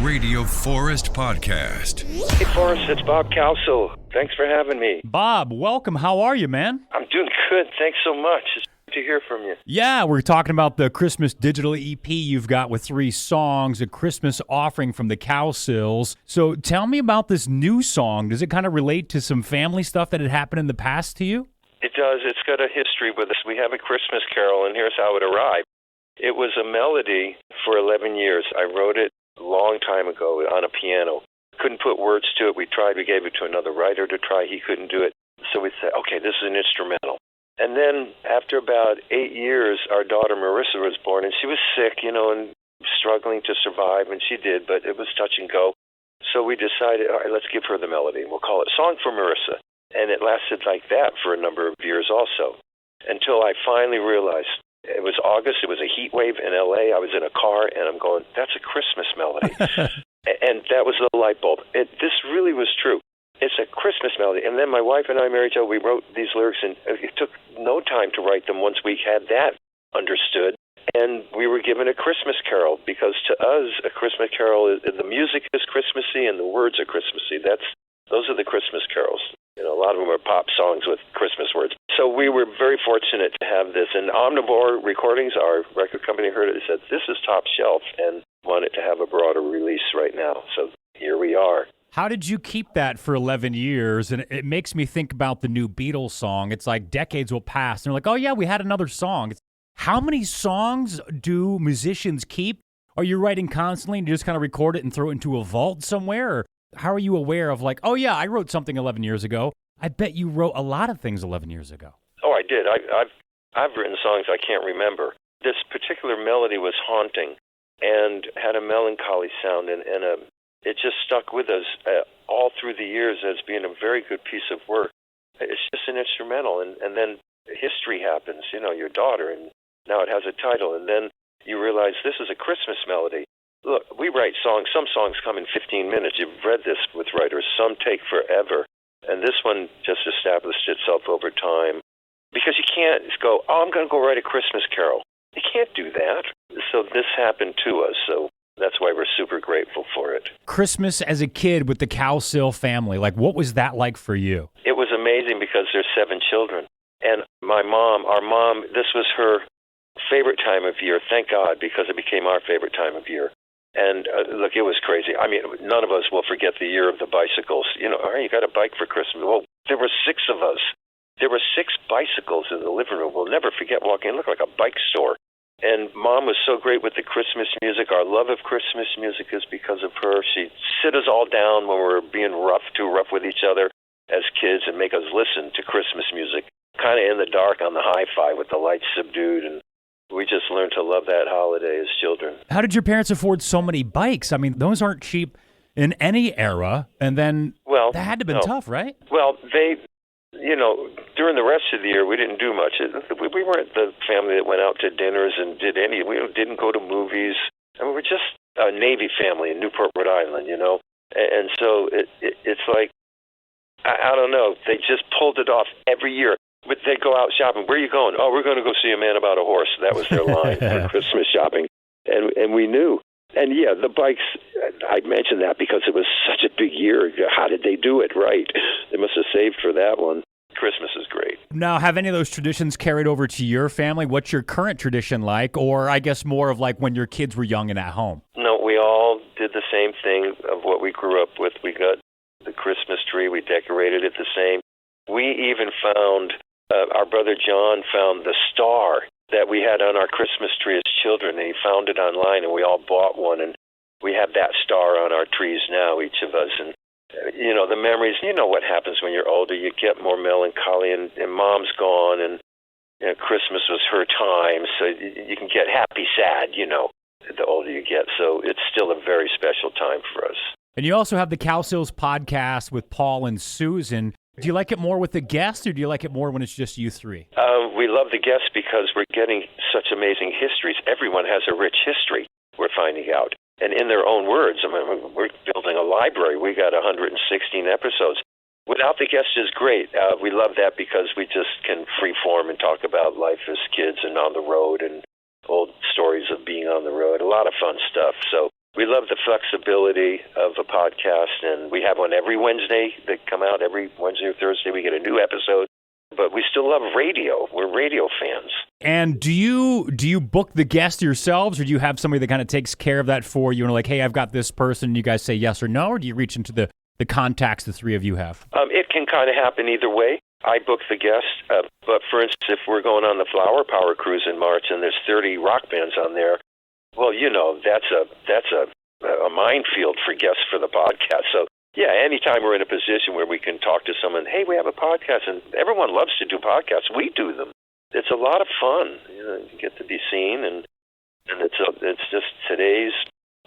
Radio Forest Podcast. Hey, Forrest, it's Bob Cowsill. Thanks for having me. Bob, welcome. How are you, man? I'm doing good. Thanks so much. It's good to hear from you. Yeah, we're talking about the Christmas digital EP you've got with 3 songs, a Christmas offering from the Cowsills. So tell me about this new song. Does it kind of relate to some family stuff that had happened in the past to you? It does. It's got a history with us. We have a Christmas carol, and here's how it arrived. It was a melody for 11 years. I wrote it a long time ago on a piano. Couldn't put words to it. We tried. We gave it to another writer to try. He couldn't do it. So we said, okay, this is an instrumental. And then after about 8 years, our daughter Marissa was born, and she was sick, and struggling to survive, and she did, but it was touch and go. So we decided, all right, let's give her the melody. We'll call it Song for Marissa. And it lasted like that for a number of years also, until I finally realized, it was August, it was a heat wave in L.A., I was in a car, and I'm going, that's a Christmas melody. And that was the light bulb. This really was true. It's a Christmas melody. And then my wife and I, Mary Jo, we wrote these lyrics, and it took no time to write them once we had that understood. And we were given a Christmas carol, because to us, a Christmas carol, the music is Christmassy and the words are Christmassy. Those are the Christmas carols. A lot of them are pop songs with Christmas words. So we were very fortunate to have this. And Omnivore Recordings, our record company, heard it and said, this is top shelf, and wanted to have a broader release right now. So here we are. How did you keep that for 11 years? And it makes me think about the new Beatles song. It's like decades will pass, and they're like, oh, yeah, we had another song. How many songs do musicians keep? Are you writing constantly and you just kind of record it and throw it into a vault somewhere? Or how are you aware of like, oh, yeah, I wrote something 11 years ago. I bet you wrote a lot of things 11 years ago. Oh, I did. I've written songs I can't remember. This particular melody was haunting and had a melancholy sound, and it just stuck with us all through the years as being a very good piece of work. It's just an instrumental, and then history happens, your daughter, and now it has a title, and then you realize this is a Christmas melody. Look, we write songs. Some songs come in 15 minutes. You've read this with writers. Some take forever. And this one just established itself over time. Because you can't just go, I'm going to go write a Christmas carol. You can't do that. So this happened to us. So that's why we're super grateful for it. Christmas as a kid with the Cowsill family, like what was that like for you? It was amazing because there's 7 children. And our mom, this was her favorite time of year. Thank God, because it became our favorite time of year. And look, it was crazy. I mean, none of us will forget the year of the bicycles. All right, you got a bike for Christmas. Well, there were 6 of us. There were 6 bicycles in the living room. We'll never forget walking in. It looked like a bike store. And Mom was so great with the Christmas music. Our love of Christmas music is because of her. She'd sit us all down when we were being too rough with each other as kids, and make us listen to Christmas music, kind of in the dark on the hi-fi with the lights subdued, and we just learned to love that holiday as children. How did your parents afford so many bikes? I mean, those aren't cheap in any era. And then that had to have been tough, right? Well, they, during the rest of the year, we didn't do much. We weren't the family that went out to dinners and we didn't go to movies. I mean, we're just a Navy family in Newport, Rhode Island, And so it's like, I don't know, they just pulled it off every year. But they'd go out shopping. Where are you going? Oh, we're going to go see a man about a horse. That was their line for Christmas shopping. And we knew. And, yeah, the bikes, I mentioned that because it was such a big year. How did they do it right? They must have saved for that one. Christmas is great. Now, have any of those traditions carried over to your family? What's your current tradition like? Or I guess more of like when your kids were young and at home? No, we all did the same thing of what we grew up with. We got the Christmas tree. We decorated it the same. We even found... our brother John found the star that we had on our Christmas tree as children, and he found it online, and we all bought one, and we have that star on our trees now, each of us. And, the memories, what happens when you're older. You get more melancholy, and Mom's gone, and Christmas was her time, so you can get happy, sad, the older you get. So it's still a very special time for us. And you also have the Cowsills podcast with Paul and Susan. Do you like it more with the guests, or do you like it more when it's just you 3? We love the guests because we're getting such amazing histories. Everyone has a rich history, we're finding out. And in their own words, I mean, we're building a library. We got 116 episodes. Without the guests is great. We love that because we just can freeform and talk about life as kids and on the road and old stories of being on the road. A lot of fun stuff. So We love the flexibility of a podcast, and we have one every Wednesday that come out. Every Wednesday or Thursday we get a new episode. But we still love radio. We're radio fans. And do you book the guests yourselves, or do you have somebody that kind of takes care of that for you and like, hey, I've got this person, and you guys say yes or no, or do you reach into the contacts the three of you have? It can kind of happen either way. I book the guests, but for instance, if we're going on the Flower Power Cruise in March and there's 30 rock bands on there, well, that's a minefield for guests for the podcast. So, yeah, anytime we're in a position where we can talk to someone, hey, we have a podcast, and everyone loves to do podcasts. We do them. It's a lot of fun. You get to be seen, and it's just today's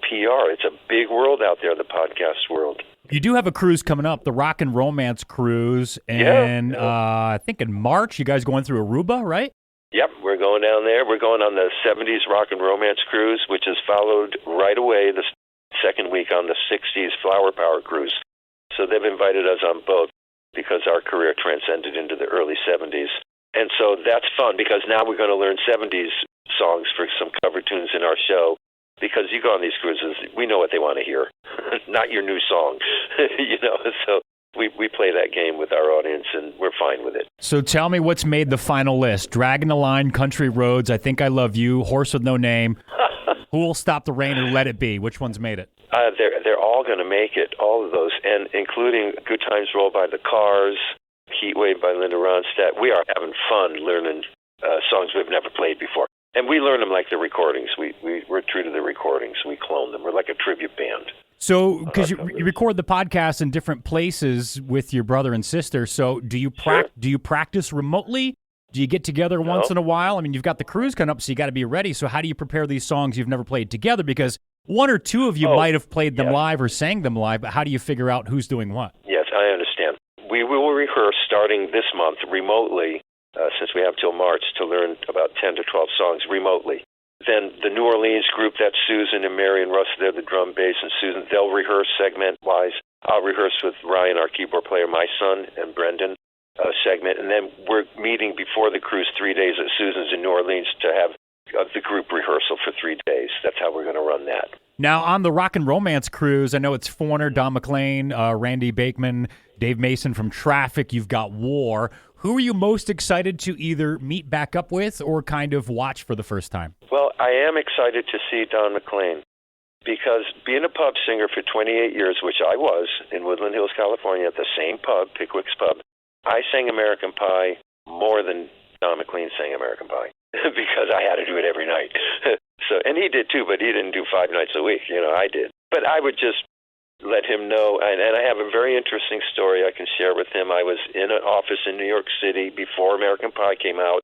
PR. It's a big world out there, the podcast world. You do have a cruise coming up, the Rock and Romance Cruise, and I think in March you guys going through Aruba, right? Yep, we're going down there. We're going on the 70s Rock and Romance Cruise, which is followed right away the second week on the 60s Flower Power Cruise. So they've invited us on both because our career transcended into the early 70s. And so that's fun because now we're going to learn 70s songs for some cover tunes in our show. Because you go on these cruises, we know what they want to hear, not your new song, So we play that game with our audience, and we're fine with it. So tell me what's made the final list. Dragging the Line, Country Roads, I Think I Love You, Horse with No Name, Who Will Stop the Rain, or Let It Be? Which one's made it? They're all going to make it, all of those, and including Good Times Roll by the Cars, Heat Wave by Linda Ronstadt. We are having fun learning songs we've never played before. And we learn them like the recordings. We're true to the recordings. We clone them. We're like a tribute band. So, because you record the podcast in different places with your brother and sister, so do you practice remotely? Do you get together once in a while? I mean, you've got the cruise coming up, so you got to be ready. So how do you prepare these songs you've never played together? Because one or two of you might have played them live or sang them live, but how do you figure out who's doing what? Yes, I understand. We will rehearse starting this month remotely. Since we have till March to learn about 10 to 12 songs remotely. Then the New Orleans group, that's Susan and Mary and Russ, they're the drum, bass, and Susan. They'll rehearse segment-wise. I'll rehearse with Ryan, our keyboard player, my son, and Brendan, segment. And then we're meeting before the cruise 3 days at Susan's in New Orleans to have the group rehearsal for 3 days. That's how we're going to run that. Now, on the Rock and Romance Cruise, I know it's Foreigner, Don McLean, Randy Bakeman, Dave Mason from Traffic. You've got War. Who are you most excited to either meet back up with or kind of watch for the first time? Well, I am excited to see Don McLean because being a pub singer for 28 years, which I was in Woodland Hills, California, at the same pub, Pickwick's Pub, I sang American Pie more than Don McLean sang American Pie because I had to do it every night. And he did too, but he didn't do 5 nights a week. I did. But I would just let him know, and I have a very interesting story I can share with him. I was in an office in New York City before American Pie came out,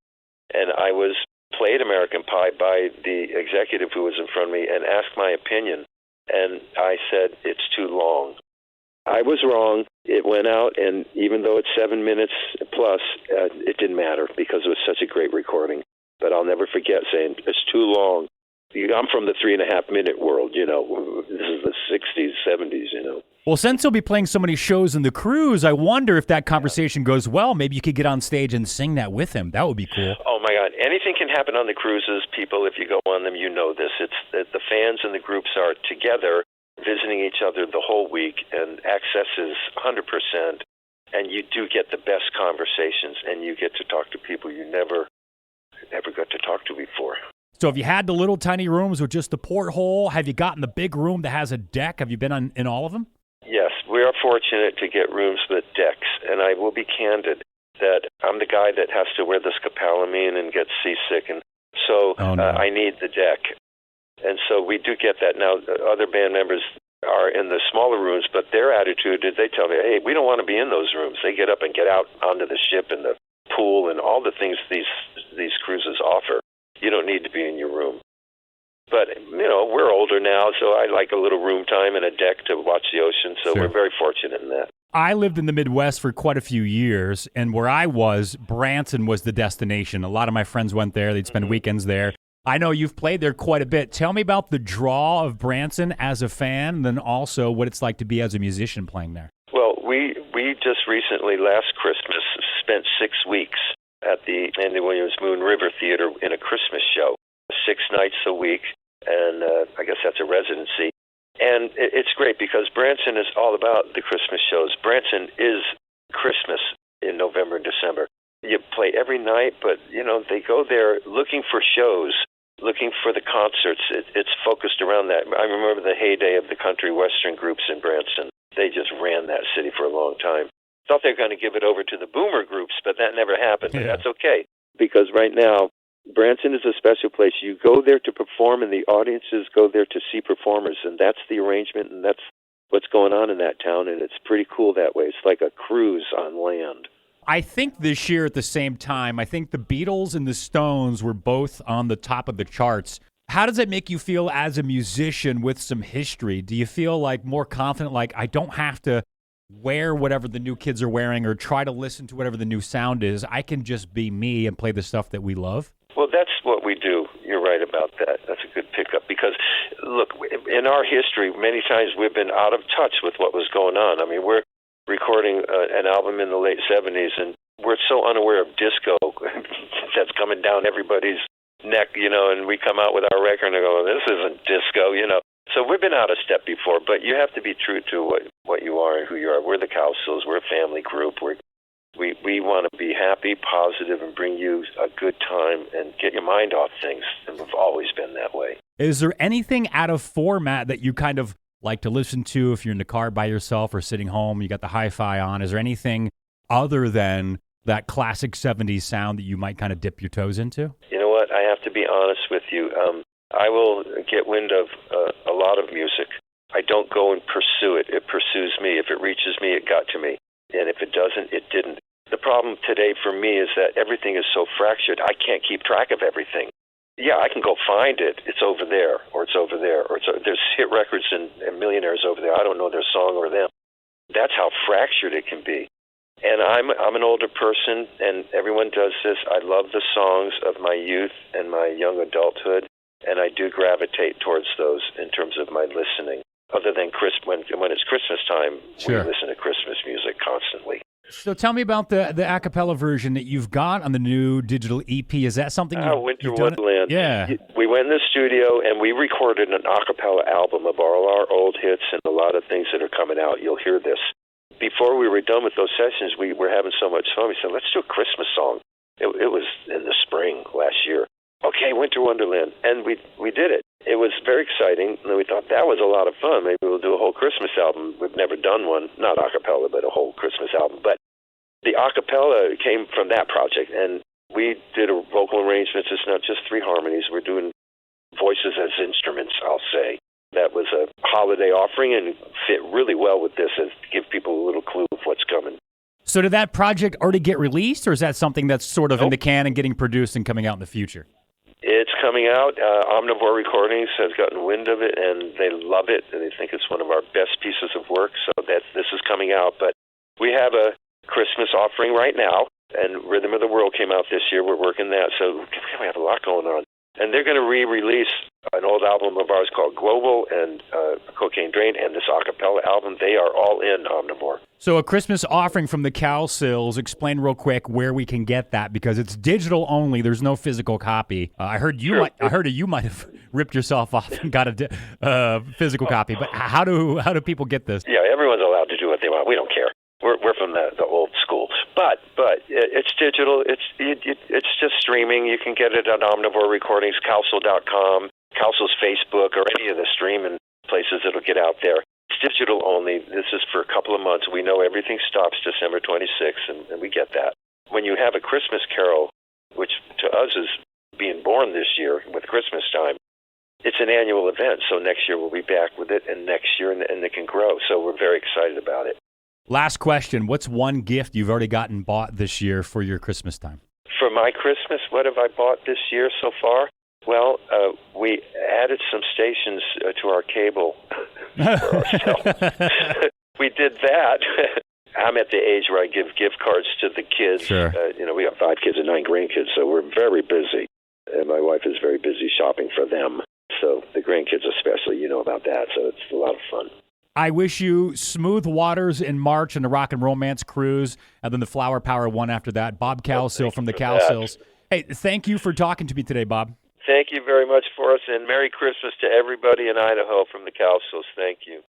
and I was played American Pie by the executive who was in front of me and asked my opinion, and I said, it's too long. I was wrong. It went out, and even though it's 7 minutes plus, it didn't matter because it was such a great recording. But I'll never forget saying, it's too long. I'm from the 3.5-minute world, This is the 60s, 70s, Well, since you'll be playing so many shows in the cruise, I wonder if that conversation goes well. Maybe you could get on stage and sing that with him. That would be cool. Oh, my God. Anything can happen on the cruises, people. If you go on them, you know this. It's that the fans and the groups are together visiting each other the whole week, and access is 100%. And you do get the best conversations, and you get to talk to people you never got to talk to before. So have you had the little tiny rooms with just the porthole? Have you gotten the big room that has a deck? Have you been in all of them? Yes, we are fortunate to get rooms with decks, and I will be candid that I'm the guy that has to wear the scopolamine and get seasick, and so I need the deck. And so we do get that. Now, other band members are in the smaller rooms, but their attitude is they tell me, hey, we don't want to be in those rooms. They get up and get out onto the ship and the pool and all the things these cruises offer. You don't need to be in your room. But, we're older now, so I like a little room time and a deck to watch the ocean, so We're very fortunate in that. I lived in the Midwest for quite a few years, and where I was, Branson was the destination. A lot of my friends went there. They'd spend weekends there. I know you've played there quite a bit. Tell me about the draw of Branson as a fan, and then also what it's like to be as a musician playing there. Well, we just recently, last Christmas, spent 6 weeks at the Andy Williams Moon River Theater in a Christmas show, 6 nights a week, and I guess that's a residency. And it's great because Branson is all about the Christmas shows. Branson is Christmas in November and December. You play every night, but, they go there looking for shows, looking for the concerts. It's focused around that. I remember the heyday of the country western groups in Branson. They just ran that city for a long time. Thought they were going to give it over to the boomer groups, but that never happened. Yeah. But that's okay, because right now, Branson is a special place. You go there to perform, and the audiences go there to see performers, and that's the arrangement, and that's what's going on in that town, and it's pretty cool that way. It's like a cruise on land. I think this year at the same time, I think the Beatles and the Stones were both on the top of the charts. How does it make you feel as a musician with some history? Do you feel like more confident, like I don't have to wear whatever the new kids are wearing or try to listen to whatever the new sound is? I can just be me and play the stuff that we love? Well, that's what we do. You're right about that. That's a good pickup because, look, in our history, many times we've been out of touch with what was going on. I mean, we're recording an album in the late 70s, and we're so unaware of disco that's coming down everybody's neck, and we come out with our record and go, this isn't disco, So we've been out of step before, but you have to be true to what you are and who you are. We're the Cowsills. We're a family group. We want to be happy, positive, and bring you a good time and get your mind off things, and we've always been that way. Is there anything out of format that you kind of like to listen to if you're in the car by yourself or sitting home, you got the hi-fi on? Is there anything other than that classic 70s sound that you might kind of dip your toes into? You know what? I have to be honest with you. I will get wind of a lot of music. I don't go and pursue it. It pursues me. If it reaches me, it got to me. And if it doesn't, it didn't. The problem today for me is that everything is so fractured, I can't keep track of everything. Yeah, I can go find it. It's over there, or it's over there, or there's hit records and millionaires over there. I don't know their song or them. That's how fractured it can be. And I'm an older person, and everyone does this. I love the songs of my youth and my young adulthood, and I do gravitate towards those in terms of my listening. Other than when it's Christmas time, sure, we listen to Christmas music constantly. So tell me about the a cappella version that you've got on the new digital EP. Is that something you've done? Wonderland. Yeah. We went in the studio and we recorded an a cappella album of all our old hits and a lot of things that are coming out. You'll hear this. Before we were done with those sessions, we were having so much fun. We said, let's do a Christmas song. It was in the spring last year. Okay, Winter Wonderland. And we did it. It was very exciting, and we thought that was a lot of fun. Maybe we'll do a whole Christmas album. We've never done one, not a cappella, but a whole Christmas album. But the a cappella came from that project, and we did a vocal arrangements. It's not just three harmonies. We're doing voices as instruments, I'll say. That was a holiday offering and fit really well with this to give people a little clue of what's coming. So did that project already get released, or is that something that's sort of in the can and getting produced and coming out in the future? It's coming out. Omnivore Recordings has gotten wind of it, and they love it, and they think it's one of our best pieces of work, so this is coming out. But we have a Christmas offering right now, and Rhythm of the World came out this year. We're working that, so we have a lot going on. And they're going to re-release an old album of ours called Global and Cocaine Drain and this a cappella album. They are all in Omnivore. So a Christmas offering from the Cowsills. Explain real quick where we can get that, because it's digital only. There's no physical copy. I heard you might have ripped yourself off and got a physical copy. But how do people get this? Yeah, everyone's allowed to do what they want. We don't care. We're from the old school, but it's digital. It's just streaming. You can get it on Omnivore Recordings, Cowsill.com, Cowsils Facebook, or any of the streaming places that'll get out there. It's digital only. This is for a couple of months. We know everything stops December 26th, and we get that. When you have a Christmas carol, which to us is being born this year with Christmas time, it's an annual event. So next year we'll be back with it, and next year, and it can grow. So we're very excited about it. Last question. What's one gift you've already gotten bought this year for your Christmas time? For my Christmas, what have I bought this year so far? Well, we added some stations to our cable for ourselves. We did that. I'm at the age where I give gift cards to the kids. Sure. We have 5 kids and 9 grandkids, so we're very busy. And my wife is very busy shopping for them. So the grandkids especially, you know about that. So it's a lot of fun. I wish you smooth waters in March and the Rock and Romance Cruise, and then the Flower Power one after that. Bob Cowsill from the Cowsills. Hey, thank you for talking to me today, Bob. Thank you very much, Forrest, and Merry Christmas to everybody in Idaho from the Cowsills. Thank you.